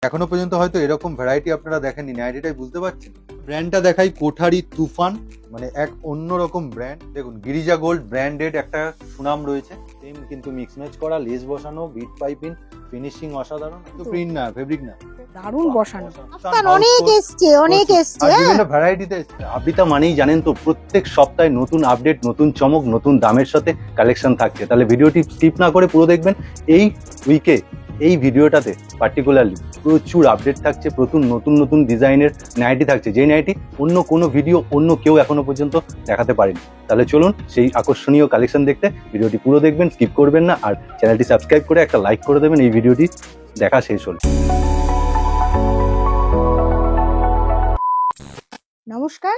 এখনো পর্যন্ত হয়তো এরকম ভ্যারাইটি আপনারা দেখেননি, নাইটিটাই বুঝতে পারছেন। ব্র্যান্ডটা দেখাই, কোঠারি তুফান, মানে এক অন্যরকম ব্র্যান্ড। দেখুন গিরিজা গোল্ড ব্র্যান্ডেড একটা সুনাম রয়েছে। সেম কিন্তু মিক্স ম্যাচ করা, লেস বসানো, বিট পাইপিং, ফিনিশিং অসাধারণ। কিন্তু প্রিন্ট না, ফেব্রিক না, দারুণ বসানো। আপনার অনেক এসছে বিভিন্ন ভ্যারাইটিতে এসছে। আবৃতা মানেই জানেন তো প্রত্যেক সপ্তাহে নতুন আপডেট, নতুন চমক, নতুন দামের সাথে কালেকশন থাকছে। তাহলে ভিডিওটি স্কিপ না করে পুরো দেখবেন। এই উইকে এই ভিডিওটাতে পার্টিকুলারলি প্রচুর আপডেট থাকছে, নতুন নতুন ডিজাইনের নাইটি থাকছে, যে নাইটি অন্য কোনো ভিডিও অন্য কেউ এখনো পর্যন্ত দেখাতে পারেনি। তাহলে চলুন সেই আকর্ষণীয় কালেকশন দেখতে ভিডিওটি পুরো দেখবেন, স্কিপ করবেন না, আর চ্যানেলটি সাবস্ক্রাইব করে একটা লাইক করে দেবেন এই ভিডিওটি দেখা শেষ হল। নমস্কার,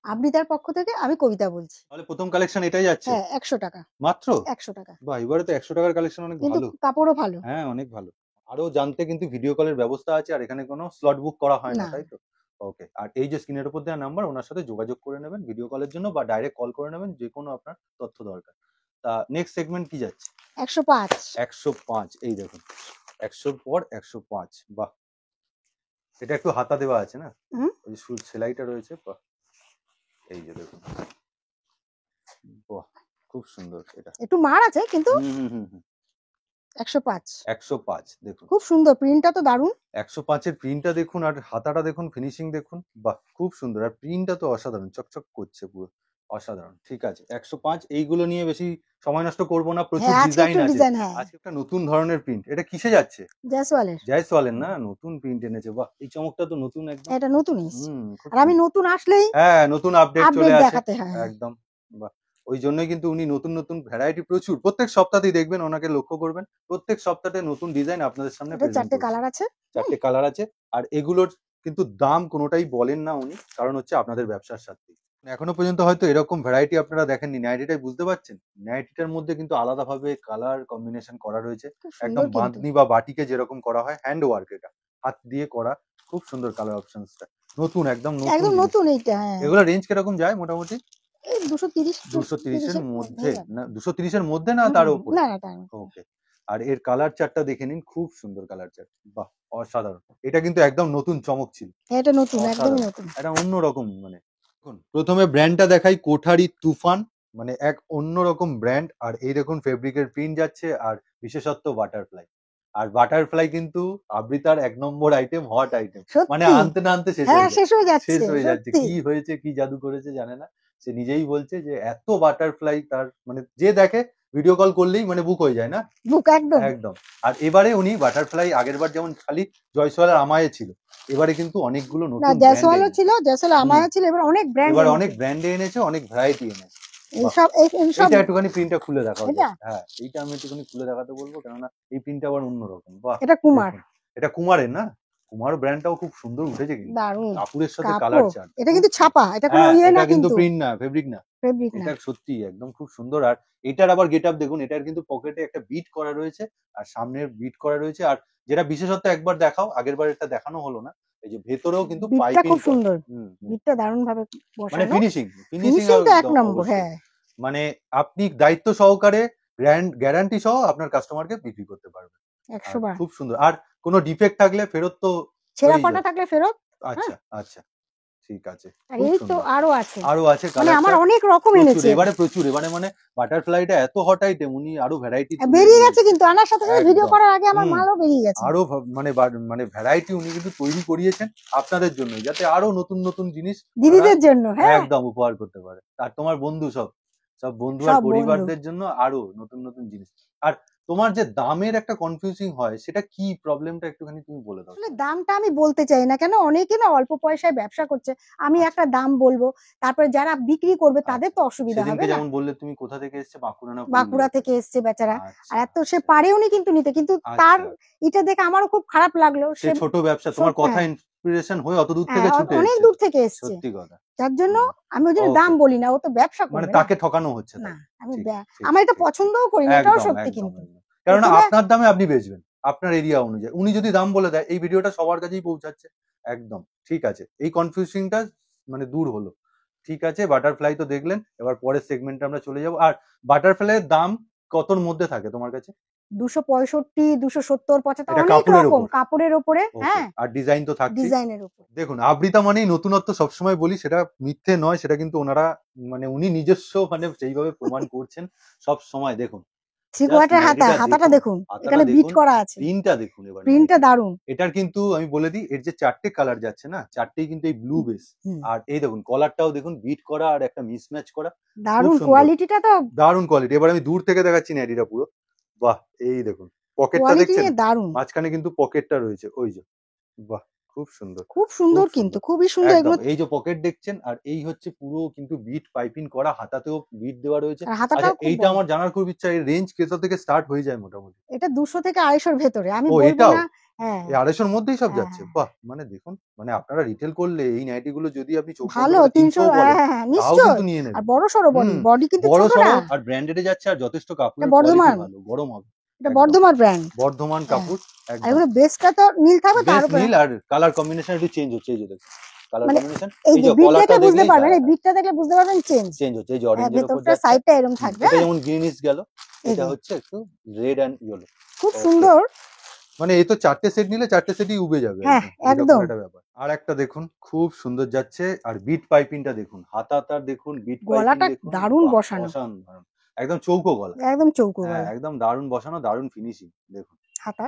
আবৃতার পক্ষ থেকে আমি কবিতা বলছি। তাহলে প্রথম কালেকশন এটাই যাচ্ছে। হ্যাঁ, 100 টাকা মাত্র 100 টাকা। বাহ, এবারে তো 100 টাকার কালেকশন অনেক কিন্তু ভালো। কাপড়ও ভালো। হ্যাঁ, অনেক ভালো। আরো জানতে কিন্তু ভিডিও কলের ব্যবস্থা আছে, আর এখানে কোনো স্লট বুক করা হয় না, না। তাই তো? ওকে। আর এই যে স্ক্রিনের উপর দেওয়া নাম্বার, ওনার সাথে যোগাযোগ করে নেবেন ভিডিও কলের জন্য, বা ডাইরেক্ট কল করে নেবেন যে কোনো আপনার তথ্য দরকার। তা নেক্সট সেগমেন্ট কি যাচ্ছে? 105। 105। এই দেখুন 100 পর 105। বাহ, এটা একটু হাতা দেওয়া আছে না, ওই যে সেলাইটা রয়েছে। বাহ, এই যে দেখুন, বাহ খুব সুন্দর। এটা একটু মার আছে কিন্তু হুম হুম হুম 105। 105 দেখুন, খুব সুন্দর, প্রিন্টটা তো দারুণ। 105 এর প্রিন্টটা দেখুন, আর হাতাটা দেখুন, ফিনিশিং দেখুন। বাহ, খুব সুন্দর। আর প্রিন্টটা তো অসাধারণ, চকচক করছে পুরো, অসাধারণ। ঠিক আছে, 105। এইগুলো নিয়ে বেশি সময় নষ্ট করব না, প্রচুর হ্যাঁ, আজকে ডিজাইন একটু আছে। ডিজাইন। হ্যাঁ, আজকে একটা নতুন ধরনের প্রিন্ট। এটা কিসে যাচ্ছে? জয়সওয়ালের। জয়সওয়ালের না, নতুন প্রিন্ট এনেছে। বাহ, এই চমকটা তো নতুন একদম। এটা নতুন এসছে। খুব আর আমি সুন্দর। নতুন আসলেই হ্যাঁ, নতুন আপডেট চলে আসে দেখাতে হয়। একদম। বাহ, ওই জন্যই কিন্তু উনি নতুন নতুন ভ্যারাইটি প্রচুর, প্রত্যেক সপ্তাহেই দেখবেন ওনাকে লক্ষ্য করবেন, প্রত্যেক সপ্তাহে নতুন ডিজাইন আপনাদের সামনে এটা প্রেজেন্ট 4টে করবেন। কালার আছে। 4টে কালার আছে। আর এগুলোর কিন্তু দাম কোনোটাই বলেন না উনি, কারণ হচ্ছে আপনাদের ব্যবসার সাথে। এখনো পর্যন্ত হয়তো এরকম ভ্যারাইটি আপনারা দেখেননি, নাইটিটাই বুঝতে পারছেন। নাইটিটার মধ্যে কিন্তু আলাদাভাবে কালার কম্বিনেশন করা রয়েছে, খুব একদম সুন্দর কিন্তু। বাঁধনি বা বাটিকে যেরকম করা হয়, হ্যান্ড ওয়ার্ক, এটা হাত দিয়ে করা। খুব সুন্দর কালার অপশনসটা, নতুন একদম একদম জিনিস। নতুন এইটা। হ্যাঁ, এগুলো রেঞ্জ কিরকম যায় মোটামুটি? এই 230 230 এর মধ্যে হয়ে যাবে। না, 230 এর মধ্যে না তার উপরে? না না, তার ওকে। আর এর কালার চার্টটা দেখে নিন, খুব সুন্দর কালার চার্ট। বাহ, অসাধারণ। এটা কিন্তু একদম নতুন চমক ছিল, এটা নতুন, একদমই অসাধারণ। নতুন। এটা অন্যরকম। মানে দেখুন প্রথমে ব্র্যান্ডটা দেখাই, কোঠারি তুফান, মানে এক অন্যরকম ব্র্যান্ড। আর এই দেখুন ফেব্রিকের প্রিন্ট যাচ্ছে, আর বিশেষত্ব বাটারফ্লাই। আর বাটারফ্লাই কিন্তু আবৃতার 1 নম্বর আইটেম, হট আইটেম। মানে সত্যি। আনতে না আনতে শেষ হ্যাঁ, হয়ে যায়, শেষ হয়ে যাচ্ছে। শেষ হয়ে যাচ্ছে। সত্যি। কি হয়েছে, কি জাদু করেছে জানে না। সে নিজেই বলছে যে এত বাটারফ্লাই তার, মানে যে দেখে ভিডিও কল করলেই মানে বুক হয়ে যায় না, বুক একদম। একদম। আর এবারে উনি বাটারফ্লাই, আগেরবার যেমন খালি জয়সওয়াল আর আমায়ে ছিল, এবারে কিন্তু অনেকগুলো না, নতুন ব্র্যান্ড জয়সওয়ালও এনেছে। ছিল, জয়সওয়াল আমায় ছিল, এবার অনেক ব্র্যান্ড এবার এনেছে। অনেক ব্র্যান্ডে এনেছে, অনেক ভ্যারাইটি এনেছে। বাহ, এইসব এইটা একটুখানি প্রিন্টটা খুলে দেখাও এটা just। হ্যাঁ, এইটা আমি একটুখানি খুলে দেখাতে বলবো, কেননা এই প্রিন্টটা আবার অন্যরকম। বাহ, এটা কুমার। দেখুন এটা কুমারের না, কুমার ব্র্যান্ডটাও খুব সুন্দর উঠেছে কিন্তু। দারুণ কাপড়ের সাথে কালার কাপড়। চার্ট। এটা কিন্তু ছাপা, এটা কোনো হ্যাঁ, ইয়ে না এটা কিন্তু কিন্তু প্রিন্ট না, ফেব্রিক না, ফেব্রিক না। এটা সত্যি একদম খুব সুন্দর। আর এটার আবার গেট আপ দেখুন, এটার কিন্তু পকেটে একটা বিট করা রয়েছে, আর সামনের বিট করা রয়েছে। আর যেটা বিশেষত্ব, একবার দেখাও, আগের বার এটা দেখানো হলো না, এই যে ভেতরেও কিন্তু বিটটা পাইপিং খুব করা। সুন্দর। হুম হুম। বিটটা দারুণ ভাবে মানে বসানো। ফিনিশিং, ফিনিশিং ফিনিশিং তো এক একদম নম্বর। অবশ্যই। হ্যাঁ, মানে আপনি দায়িত্ব সহকারে, গ্যারান্টি সহ আপনার কাস্টমারকে বিক্রি করতে পারবেন। 100 আর বার। খুব সুন্দর। আর কোনো ডিফেক্ট থাকলে ফেরত তো ছেঁড়া হয়েই ফাটা যায়। থাকলে ফেরত। আচ্ছা আচ্ছা, ঠিক আছে, আর খুব এই তো সুন্দর। আরো আছে। আরো আছে মানে কালার আমার চার্ট অনেক রকম প্রচুর এনেছে। এবারে, প্রচুর এবারে। মানে বাটারফ্লাইটা এত হট আইটেম, উনি আরো ভ্যারাইটি বেরিয়ে গেছে কিন্তু আনার সাথে সাথে ভিডিও একদম। করার আগে আমার হুম, মালও বেরিয়ে গেছে। আরো মানে মানে ভ্যারাইটি উনি কিন্তু তৈরি করিয়েছেন আপনাদের জন্য, যাতে আরো নতুন নতুন জিনিস ওনারা দিদিদের জন্য। হ্যাঁ, একদম উপহার করতে পারে। আর তোমার বন্ধু সব, সব বন্ধু আর সব বন্ধু। পরিবারদের জন্য আরো নতুন নতুন জিনিস। আর তোমার যে দামের একটা কনফিউজিং হয়, সেটা কি প্রবলেমটা একটুখানি তুমি বলে দাও। আসলে দামটা আমি বলতে চাই না, কেন অনেকে না অল্প পয়সায় ব্যবসা করছে। আমি আচ্ছা একটা দাম বলবো, তারপরে যারা বিক্রি করবে তাদের আচ্ছা। তো অসুবিধা হবে সেদিনকে না। যেমন বললে তুমি কোথা থেকে এসছে, বাঁকুড়া না বাঁকুড়া পুরুলিয়া থেকে? থেকে এসছে বেচারা। আর আচ্ছা এত সে পারেওনি কিন্তু নিতে, কিন্তু তার আচ্ছা। এটা দেখে আমারও খুব খারাপ লাগলো। সে ছোট ব্যবসা, তোমার কথা হ্যাঁ, ইন্সপিরেশন হয়ে অত দূর হ্যাঁ, থেকে ছুটে অনেক এসছে। দূর থেকে এসছে। সত্যি কথা। যার জন্য হুম, আমি ওই জন্য দাম ওকে। বলি না, ও তো ব্যবসা মানে করবে না। তাকে ঠকানো হচ্ছে না, তাই? আমি ঠিক ঠিক আমার এটা ঠিক ঠিক। পছন্দও করি না, এটাও একদম সত্যি একদম কিন্তু। একদম। কেননা প্রথমে আপনার দামে আপনি বেচবেন, আপনার এরিয়া অনুযায়ী। উনি যদি দাম বলে দেয়, এই ভিডিওটা সবার কাছেই পৌঁছাচ্ছে। একদম ঠিক আছে, এই কনফিউজিংটা মানে দূর হলো। ঠিক আছে, বাটারফ্লাই তো দেখলেন, এবার পরের সেগমেন্টে আমরা চলে যাব। আর বাটারফ্লাইয়ের দাম কতর মধ্যে থাকে তোমার কাছে? 265, 270, 75 এটা অনেক কাপড়ের রকম ওপর। কাপড়ের উপরে। ওকে, হ্যাঁ, আর ডিজাইন তো থাকছেই। ডিজাইনের উপর। দেখুন আবৃতা মানেই নতুনত্ব, সবসময় বলি, সেটা মিথ্যে নয়, সেটা কিন্তু ওনারা মানে উনি নিজস্ব মানে সেইভাবে প্রমাণ করছেন সব সময়। দেখুন থ্রি জাস্ট কোয়ার্টার হাতাটা দেখুন, এখানে বিট করা আছে, প্রিন্টটা দেখুন, এবার প্রিন্টটা নাইটির। দারুন। এটার কিন্তু আমি বলে দিই, এর যে 4টে কালার যাচ্ছে না, 4টেই কিন্তু এই ব্লু বেস। হুম, আর এই দেখুন কলারটাও দেখুন বিট করা আর একটা মিসম্যাচ করা, খুব দারুন সুন্দর, কোয়ালিটিটা তো, দারুণ কোয়ালিটি। এবার আমি দূর থেকে দেখাচ্ছি নাইটিটা পুরো। বাহ, এই দেখুন পকেটটা কোয়ালিটি দেখছেন, দারুন, মাঝখানে কিন্তু পকেটটা রয়েছে, ওই যে, বাহ, খুব সুন্দর, খুব খুব সুন্দর, কিন্তু সুন্দর। খুবই সুন্দর একদম এগুলো। এই যে পকেট দেখছেন, আর এই হচ্ছে পুরো কিন্তু বিট পাইপিং করা, হাতাতেও বিট দেওয়া রয়েছে। আর আচ্ছা, হাতাটাও খুব এইটা বড়। আমার জানার খুব ইচ্ছা, এর রেঞ্জ কত থেকে স্টার্ট হয়ে যায় মোটামুটি? এটা 200 থেকে 250 ভেতরে, আমি ও, বলবো এটাও না। হ্যাঁ, এই 250-র মধ্যেই সব হ্যাঁ, যাচ্ছে? হ্যাঁ, বাহ! মানে দেখুন, মানে আপনারা রিটেল করলে এই নাইটি গুলো যদি আপনি চোখ বন্ধ ভালো করে 300। 300 ও হ্যাঁ, বলেন, হ্যাঁ, হ্যাঁ, তাও নিশ্চয়। কিন্তু নিয়ে আর নেবেন। বড় সড়ো বডি, হুম, বডি কিন্তু বড় ছোট না। সড়ো আর ব্র্যান্ডেড এ যাচ্ছে, আর যথেষ্ট এটা কাপড়ের কোয়ালিটি বর্ধমান, ভালো, গরম হবে। এটা একদম বর্ধমান ব্র্যান্ড। বর্ধমান হ্যাঁ, কাপড়, আর একদম। এগুলো বেসটা তো নীল থাকবে তার বেশ উপরে। নীল, আর কালার কম্বিনেশন একটু চেঞ্জ হচ্ছে, এই যে দেখুন কালার মানে কম্বিনেশন, এই এই যে যে বিট কলারটা দেখলে বুঝতে দেখলেই পারবেন, এই বিটটা দেখলে বুঝতে পারবেন চেঞ্জ। চেঞ্জ হচ্ছে, এই যে হ্যাঁ, অরেঞ্জের উপর ভেতরটা যাচ্ছে। সাইডটা এরকম থাকবে। এটা হ্যাঁ, যেমন গ্রিনিশ গেল, এই এটা যে হচ্ছে একটু রেড অ্যান্ড ইয়েলো। খুব ওকে, সুন্দর। মানে এই তো 4টে সেট নিলে 4টে সেটই উবে যাবে হ্যাঁ, একদম, এরকম একদম। একটা ব্যাপার। আর একটা দেখুন খুব সুন্দর যাচ্ছে, আর বিট পাইপিংটা দেখুন, হাতাটার দেখুন, বিট পাইপিং গলাটা দেখুন, দারুণ বাহ, বসানো, অসাধারণ, একদম চৌকো গলা। একদম চৌকো হ্যাঁ, গলা। একদম দারুণ বসানো, দারুণ ফিনিশিং দেখুন। হাতা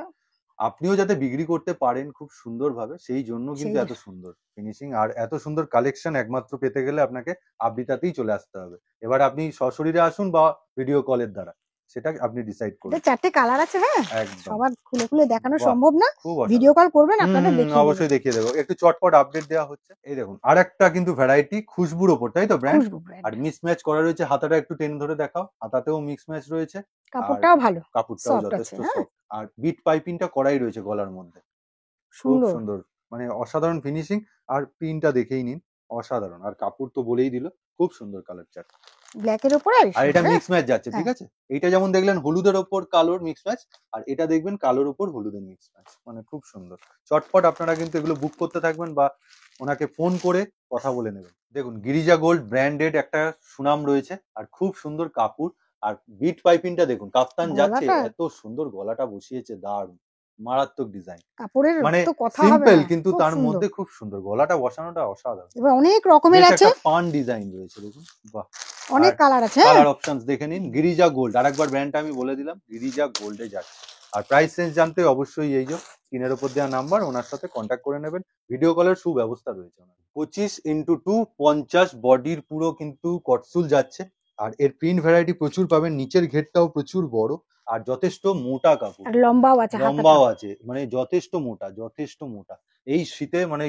আপনিও যাতে বিক্রি করতে পারেন খুব সুন্দরভাবে, সেই জন্য কিন্তু সেই, এত সুন্দর ফিনিশিং আর এত সুন্দর কালেকশন একমাত্র পেতে গেলে আপনাকে আবৃতাতেই চলে আসতে হবে। এবার আপনি সশরীরে আসুন বা ভিডিও কলের দ্বারা, সেটা আপনি ডিসাইড এটা করুন। 4টে কালার আছে। হ্যাঁ, একদম, সবার খুলে খুলে দেখানো বাহ, সম্ভব না। খুব ভিডিও অসাধারণ। কল করবেন, হুম, আপনাদের হুম, দেখিয়ে দেবো। অবশ্যই দেখিয়ে দেবো, একটু চটপট আপডেট দেওয়া হচ্ছে। এই দেখুন আর একটা কিন্তু ভ্যারাইটি খুশবুর ওপর, তাই তো ব্র্যান্ড, খুশবু ব্র্যান্ড, আর মিক্স ম্যাচ করা রয়েছে। হাতাটা একটু টেনে ধরে দেখাও, হাতাতেও মিক্স ম্যাচ রয়েছে, আর কাপড়টাও ভালো, কাপড়টাও সফট আছে। যথেষ্ট হ্যাঁ, সফট, আর বিট পাইপিংটা করাই রয়েছে গলার মধ্যে, খুব সুন্দর। সুন্দর, মানে অসাধারণ ফিনিশিং। আর প্রিন্টটা দেখেই নিন, অসাধারণ, আর কাপড় তো বলেই দিল, খুব সুন্দর কালার চার্ট। ব্ল্যাকের উপরে আর আর এর এটা উপরে। মিক্স ম্যাচ যাচ্ছে, ঠিক হ্যাঁ, আছে? এইটা যেমন দেখলেন হলুদের ওপর কালোর মিক্স ম্যাচ, আর এটা দেখবেন কালোর ওপর হলুদের মিক্স ম্যাচ, মানে খুব সুন্দর। চটপট আপনারা কিন্তু এগুলো বুক করতে থাকবেন বা ওনাকে ফোন করে কথা বলে নেবেন। দেখুন গিরিজা গোল্ড ব্র্যান্ডেড একটা সুনাম রয়েছে, আর খুব সুন্দর কাপড়, আর বিট পাইপিংটা দেখুন, কাপ্তান যাচ্ছে, গলাটা, এত সুন্দর গলাটা বসিয়েছে, দারুণ, মারাত্মক ডিজাইন। কাপড়ের মানে তো কথা হবে সিম্পল না, কিন্তু খুব তার সুন্দর। মধ্যে খুব সুন্দর, গলাটা বসানোটা অসাধারণ। এবার অনেক রকমের বেশ আছে, একটা ফান ডিজাইন রয়েছে দেখুন, বাহ। আর অনেক কালার আছে। হ্যাঁ, কালার অপশনস দেখে নিন, গিরিজা গোল্ড, আরেকবার ব্র্যান্ডটা আমি বলে দিলাম, গিরিজা গোল্ডে যাচ্ছে। আর প্রাইস রেঞ্জ জানতে অবশ্যই এই যে স্ক্রিনের উপর দেওয়া নাম্বার, ওনার সাথে কন্ট্যাক্ট করে নেবেন। ভিডিও কলের সুব্যবস্থা রয়েছে ওনার। 25x2 50 বডির পুরো কিন্তু কটসুল যাচ্ছে, আর এর প্রিন্ট ভ্যারাইটি প্রচুর পাবেন, নিচের ঘেরটাও প্রচুর বড়, আর যথেষ্ট মোটা কাপড়, আর লম্বাও আছে, হাতাটা লম্বাও আছে, মানে যথেষ্ট মোটা, যথেষ্ট মোটা। এই শীতে মানে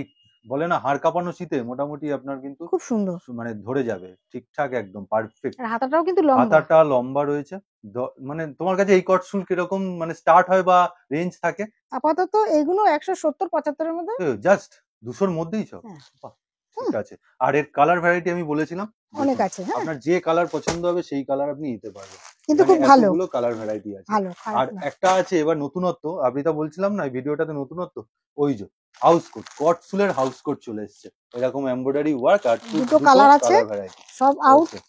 বলে না হাড় কাঁপানো শীতে মোটামুটি আপনার কিন্তু খুব সুন্দর। মানে ধরে যাবে ঠিকঠাক, একদম পারফেক্ট। আর হাতাটাও কিন্তু লম্বা। হাতাটা লম্বা রয়েছে। মানে তোমার কাছে এই কট শুল কিরকম মানে স্টার্ট হয় বা রেঞ্জ থাকে? আপাতত এগুলো 170-75 এর মধ্যে। জাস্ট 200-র মধ্যেই সব? হ্যাঁ, বাহ! হুম, ঠিক আছে। আর এর কালার ভ্যারাইটি আমি বলেছিলাম, অনেক দেখুন আছে। হ্যাঁ, আপনার যে কালার পছন্দ হবে সেই কালার আপনি নিতে পারবেন। কিন্তু এখানে খুব ভালো, এতগুলো কালার ভ্যারাইটি আছে। ভালো খারাপ আর না। একটা আছে এবার নতুনত্ব, আবৃতা বলছিলাম না এই ভিডিওটাতে নতুনত্ব, ওই যে হাউস কোট, কটসুলের হাউস কোট চলে এসছে। এরকম এমব্রয়ডারি ওয়ার্ক আর দুটো দুটো কালার আছে, কালার ভ্যারাইটি। সব আউট, ওকে,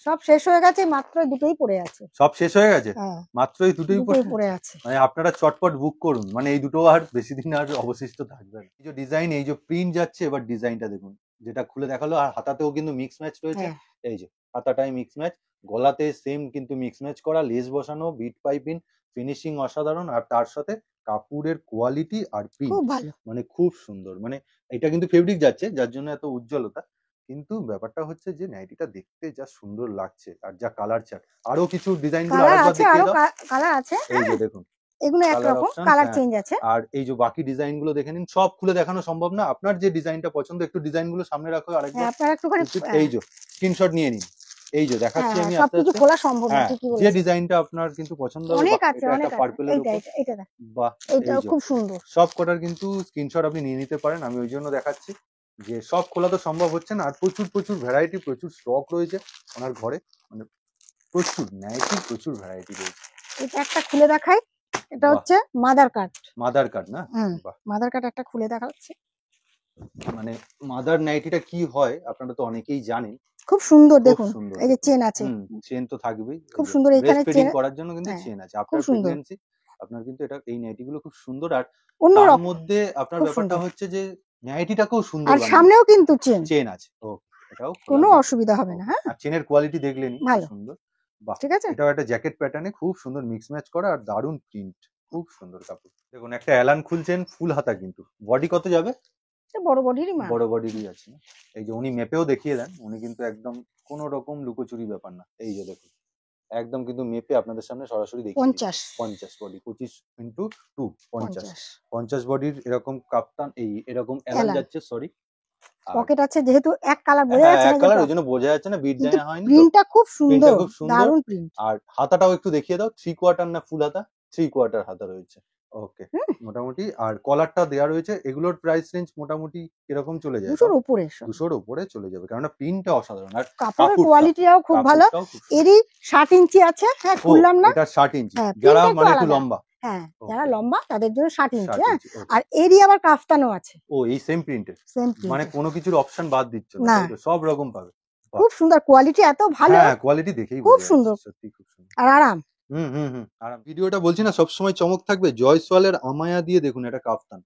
সব শেষ হয়ে গেছে, মাত্র দুটোই পড়ে আছে। সব শেষ হয়ে গেছে? হ্যাঁ, মাত্র এই দুটোই দুটোই পড়ে পড়ে আছে? আছে। মানে আপনারা চটপট বুক করুন, মানে এই দুটো আর বেশি দিন আর অবশিষ্ট থাকবে না। এই যে ডিজাইন, এই যে প্রিন্ট যাচ্ছে, এবার ডিজাইনটা দেখুন, যেটা খুলে দেখালো, আর হাতাতেও কিন্তু মিক্স ম্যাচ রয়েছে। হ্যাঁ, এই যে হাতাটাই মিক্স ম্যাচ, গলাতে সেম কিন্তু মিক্স ম্যাচ করা, লেস বসানো, বিট পাইপিং, ফিনিশিং অসাধারণ, আর তার সাথে কাপড়ের কোয়ালিটি আর খুব প্রিন্ট ভালো। মানে খুব সুন্দর। মানে এটা কিন্তু ফেব্রিক যাচ্ছে, যার জন্য এত উজ্জ্বলতা, কিন্তু ব্যাপারটা হচ্ছে যে নাইটিটা দেখতে যা সুন্দর লাগছে, আর যা কালার চার্ট। আরো কিছু ডিজাইন গুলো কালার আরেকবার আছে, দেখিয়ে আরো দাও। কালার আছে। এই যে হ্যাঁ, দেখুন এগুলো কালার একরকম, অপশন, কালার হ্যাঁ। চেঞ্জ আছে। আর এই যে বাকি ডিজাইন গুলো দেখে নিন, সব খুলে দেখানো সম্ভব না, আপনার যে ডিজাইনটা পছন্দ, একটু ডিজাইন গুলো সামনে রাখো হ্যাঁ, আরেকবার। আপনারা একটুখানি। এই যে স্ক্রিনশট নিয়ে নিন, এই যে হ্যাঁ, দেখাচ্ছি হ্যাঁ, আমি আস্তে সবকিছু আস্তে। খোলা সম্ভব না, হ্যাঁ, ঠিকই যে বলেছেন। ডিজাইনটা আপনার কিন্তু পছন্দ হবে, অনেক বাহ, আছে, এটা একটা অনেক আছে। পার্পেলের এইটা উপর, এটা এটা দেখ, বাহ, এইটা এই যে খুব সুন্দর। সব কটার কিন্তু স্ক্রিনশট আপনি নিয়ে নিতে পারেন, আমি ওই জন্য দেখাচ্ছি যে সব খোলা তো সম্ভব হচ্ছে না, আর প্রচুর প্রচুর ভ্যারাইটি, প্রচুর স্টক রয়েছে ওনার ঘরে, মানে প্রচুর নাইটির প্রচুর ভ্যারাইটি রয়েছে। এটা একটা খুলে দেখাই, এটা বাহ, হচ্ছে মাদার কাট। মাদার কার্ড না? হুম, বাহ, মাদার কাট একটা খুলে দেখাচ্ছি। মানে মাদার নাইটিটা কি হয় আপনারা তো অনেকেই জানেন। খুব সুন্দর খুব দেখুন, সুন্দর এই যে দেখুন। চেন আছে, চেন তো থাকবেই। খুব সুন্দর ব্রেস্ট এখানে ফিডিং চেন। করার জন্য কিন্তু হ্যাঁ, চেন আছে। খুব আফটার সুন্দর, প্রেগন্যান্সি আপনার কিন্তু এটা এই নাইটিগুলো খুব সুন্দর। আর অন্য তার রকম, মধ্যে আপনার খুব ব্যাপারটা সুন্দর। হচ্ছে যে নাইটিটাকেও সুন্দর আর বানিয়েছে। সামনেও কিন্তু চেন, চেন আছে। ওকে, এটাও খোলা কোনো যাবে। অসুবিধা হবে না। ওকে। হ্যাঁ, আর চেনের কোয়ালিটি দেখলেনই কি ভালো, সুন্দর। বাহ! ঠিক আছে। এটাও একটা জ্যাকেট প্যাটার্নে খুব সুন্দর মিক্স ম্যাচ করা আর দারুণ প্রিন্ট। খুব সুন্দর কাপড়। দেখুন একটা অ্যালান খুলছেন ফুল হাতা কিন্তু। বডি কত যাবে? এটা বড় বডিরই মাল। বড় বডিরই আছে। এই যে উনি মেপেও দেখিয়ে দেন। উনি কিন্তু একদম কোন রকম লুকোচুরি ব্যাপার না। এই যে দেখুন। একদম কিন্তু মেপে আপনাদের সামনে সরাসরি দেখিয়ে দিচ্ছে। 50 50 বডি 25 ইনটু 2 50 50 50 বডির এরকম কাপ্তান এরকম অ্যালান এলান। যাচ্ছে সরি। আর পকেট আছে, যেহেতু এক কালার বোঝা হ্যাঁ, যাচ্ছে এক না যে কালার ওই জন্য বোঝা যাচ্ছে না, বিট কিন্তু দেয়া হয়নি তো। প্রিন্টটা খুব প্রিন্টটা সুন্দর, খুব সুন্দর। দারুণ প্রিন্ট। আর হাতাটাও একটু দেখিয়ে দাও। 3 কোয়ার্টার না ফুল হাতা? 3 কোয়ার্টার হাতা রয়েছে। ওকে। হুম, মোটামুটি আর কলারটা দেয়া রয়েছে। এগুলোর প্রাইস রেঞ্জ মোটামুটি কিরকম চলে যায় 200 তাও? র উপরে সব। 200 র উপরে চলে যাবে। কেননা প্রিন্টটা অসাধারণ। আর কাপড়ের কোয়ালিটিটাও খুব ভালো। কাপড়টাও খুব সুন্দর। এরই 60 ইঞ্চি আছে। হ্যাঁ, ও খুললাম না। এটা 60 ইঞ্চি। হ্যাঁ, যারা প্রিন্টটা একটু মানে একটু আলাদা। লম্বা। হ্যাঁ, যারা ওকে। লম্বা তাদের জন্য 60 ইঞ্চি। 60 হ্যাঁ, ইঞ্চি। ওকে। আর এরই আবার কাফতানও আছে, ও এই সেম প্রিন্টের। সেম মানে প্রিন্টের। কোনো কিছুর অপশন বাদ দিচ্ছ না, না, তাই তো? সব রকম পাবে। বাহ! খুব সুন্দর কোয়ালিটি, এত ভালো, হ্যাঁ, কোয়ালিটি দেখেই খুব বোঝা যাচ্ছে। সুন্দর সত্যি খুব সুন্দর। আর আরাম। হুম। আর ভিডিওটা বলছি না সবসময় চমক থাকবে। জয়সওয়ালের আমায়া দিয়ে দেখুন এটা কাফতান।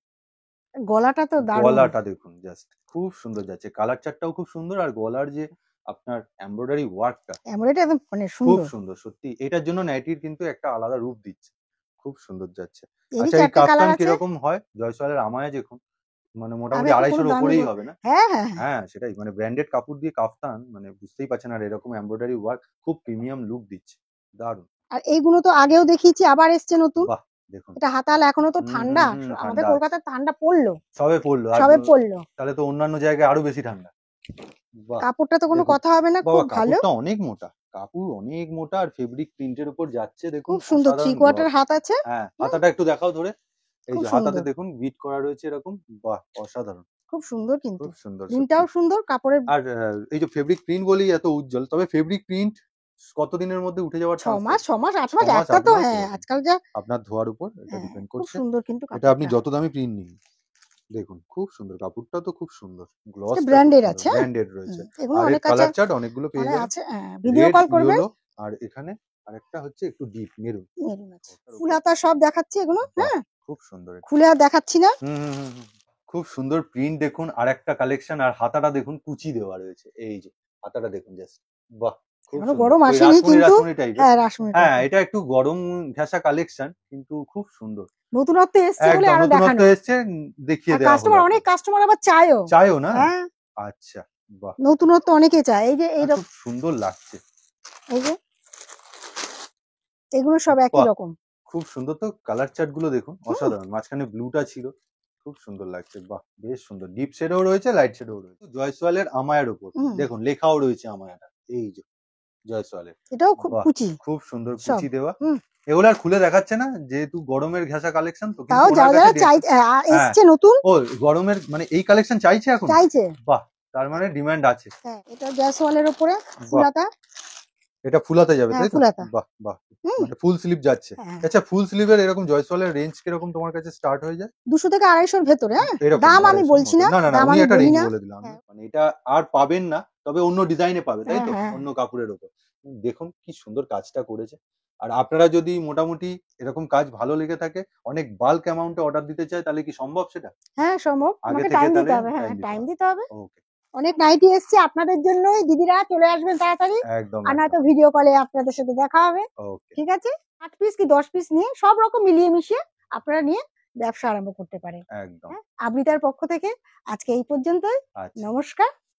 গলাটা তো দারুণ। গলাটা দেখুন জাস্ট খুব সুন্দর যাচ্ছে। কালার চার্টটাও খুব সুন্দর আর গলার যে আপনার এমব্রয়ডারি ওয়ার্কটা এমব্রয়ডারি একদম মানে খুব সুন্দর। সুন্দর। সত্যি এটার জন্য নাইটির কিন্তু একটা আলাদা রূপ দিচ্ছে। খুব সুন্দর যাচ্ছে। এরই আচ্ছা এই 4টে কালার কাফতান আছে। কিরকম হয়? জয়সওয়ালের আমায়া দেখুন মানে আমি মোটামুটি এখন কোনো 250 র দামি উপরেই হবে না? হ্যাঁ, হ্যাঁ, হ্যাঁ। হ্যাঁ, সেটাই। মানে ব্র্যান্ডেড কাপড় দিয়ে কাফতান মানে বুঝতেই পারছেন আর এরকম এমব্রয়ডারি ওয়ার্ক খুব প্রিমিয়াম লুক দিচ্ছে। দারুণ। আর এইগুলো তো আগেও দেখিয়েছি, আবার এসছে নতুন। বাহ! দেখুন। এটা হাতাল, এখনো তো ঠান্ডা। আমাদের ঠান্ডা আছে। কলকাতায় ঠান্ডা পড়লো, সবে পড়লো। আর সবে পড়লো। তাহলে তো অন্যান্য জায়গায় আরো বেশি ঠান্ডা। বাহ! কাপড়টা তো কোনো দেখুন। কথা হবে না, বাবা খুব ভালো, কাপড়টা অনেক মোটা। কাপড় অনেক মোটা আর ফেব্রিক প্রিন্টের উপর যাচ্ছে দেখুন খুব সুন্দর। থ্রি অসাধারণ কোয়ার্টার গ্লস। হাত আছে। হ্যাঁ, হুম, হাতাটা একটু দেখাও ধরে। এই খুব যে হাতাতে সুন্দর, দেখুন বিট করা রয়েছে এরকম। বাহ! অসাধারণ। খুব সুন্দর কিন্তু। খুব সুন্দর সত্যি। প্রিন্টটাও সুন্দর, কাপড়ের। আর এই যে ফেব্রিক প্রিন্ট বলেই এত উজ্জ্বল। তবে ফেব্রিক প্রিন্ট কতদিনের মধ্যে উঠে যাওয়ার 6 চান্স মাস, থাকে? 6 মাস, 8 6 মাস, মাস একটা 8 তো মাস হ্যাঁ, এরকম। আজকাল যা। আপনার ধোয়ার উপর এটা হ্যাঁ, ডিপেন্ড খুব করছে। সুন্দর কিন্তু এটা আপনি কাপড়টা। যত দামি প্রিন্ট নিন। দেখুন খুব সুন্দর। কাপড়টা তো খুব সুন্দর। এটা গ্লসটা খুব ব্র্যান্ডেড সুন্দর। আছে। হ্যাঁ, ব্র্যান্ডেড রয়েছে। এগুলো আর এর অনেক আছে, কালার চার্ট অনেকগুলো পেয়ে অনেক যাবেন। আছে। হ্যাঁ, ভিডিও রেড, কল করবে। ইয়েলো আর এখানে আরেকটা হচ্ছে একটু ডিপ মেরুন। মেরুন আছে। ওটার ফুল উপর। হাতা সব দেখাচ্ছি এগুলো। বাহ! হ্যাঁ, খুব সুন্দর এটা। খুলে আর দেখাচ্ছি না। হুম। খুব সুন্দর প্রিন্ট দেখুন আরেকটা কালেকশন আর হাতাটা দেখুন কুচি দেওয়া রয়েছে। এই যে হাতাটা দেখুন জাস্ট। বাহ! খুব এখনো সুন্দর। গরম ওই আসেনি রাসমণি কিন্তু। রাসমণি টাইপের। হ্যাঁ, রাসমণি হ্যাঁ, টাইপের। এটা একটু গরম ঘেঁষা কালেকশন কিন্তু খুব সুন্দর। নতুনত্ব এসছে বলে একদম আরো নতুনত্ব দেখানো। এসছে দেখিয়ে আর দেওয়া হলো কাস্টমার, অনেক আপনাদের। কাস্টমার আবার চায়ও। চাইও না? হ্যাঁ, আচ্ছা, বাহ! নতুনত্ব অনেকে চায়। এই যে খুব সুন্দর লাগছে। এই যে এগুলো সব একই বাহ! রকম। খুব সুন্দর তো কালার চার্ট গুলো দেখুন হুম, অসাধারণ। মাঝখানে ব্লুটা ছিল। খুব সুন্দর লাগছে। বাহ! বেশ সুন্দর। ডিপ শেডও রয়েছে, লাইট শেডও রয়েছে। জয়সওয়ালের আমায়ার উপর হুম। দেখুন লেখাও রয়েছে আমায়াটা। এই যে জয়সওয়ালের। এটাও খুব বাহ! কুচি খুব সুন্দর সব। কুচি দেওয়া। হুম। এগুলো আর খুলে দেখাচ্ছে না যেহেতু গরমের ঘেঁষা কালেকশন তো কিন্তু তাও ওনার যারা কাছে যারা চাই হ্যাঁ। এসছে নতুন, ও গরমের মানে এই কালেকশন চাইছে এখন? চাইছে। বাহ! তার মানে ডিমান্ড আছে। হ্যাঁ, এটা জয়সওয়ালের উপরে ফুল বাহ! হাতা। এটা ফুল হাতা যাবে হ্যাঁ, তাই তো? ফুল হাতা। বাহ! হুম। মানে ফুল স্লিভ যাচ্ছে। হ্যাঁ, আচ্ছা ফুল স্লিভের এরকম জয়সওয়ালের রেঞ্জ কিরকম তোমার কাছে স্টার্ট হয়ে যায়? 200 থেকে 250 ভেতরে। হ্যাঁ, এরকম দাম আমি 250 বলছি মতো। না, না, দাম উনি আমি একটা বলি রেঞ্জ না। বলে দিল। আমি হ্যাঁ, মানে এটা আর পাবেন না। তবে অন্য ডিজাইনে পাবে তাই হ্যাঁ, তো? হ্যাঁ, অন্য কাপড়ের উপর। দেখুন কি সুন্দর কাজটা করেছে। আর আপনারা যদি মোটামুটি এরকম কাজ ভালো লেগে থাকে, অনেক বাল্ক অ্যামাউন্টে অর্ডার দিতে চায় তাহলে কি সম্ভব সেটা? হ্যাঁ, সম্ভব। আগে আমাকে থেকে টাইম দিতে তাহলে হবে। হ্যাঁ, টাইম দিতে টাইম হবে। দিতে হবে। ওকে। অনেক নাইটি এসছে আপনাদের জন্যই। দিদিরা চলে আসবেন তাড়াতাড়ি। একদম, আর একদম। নয়তো ভিডিও কলে আপনাদের সাথে দেখা হবে। ওকে। ঠিক আছে? 8 পিস কি 10 পিস নিয়ে সব রকম মিলিয়ে মিশিয়ে আপনারা নিয়ে ব্যবসা আরম্ভ করতে পারেন। একদম। হ্যাঁ? আবৃতার পক্ষ থেকে আজকে এই পর্যন্তই। আচ্ছা। নমস্কার।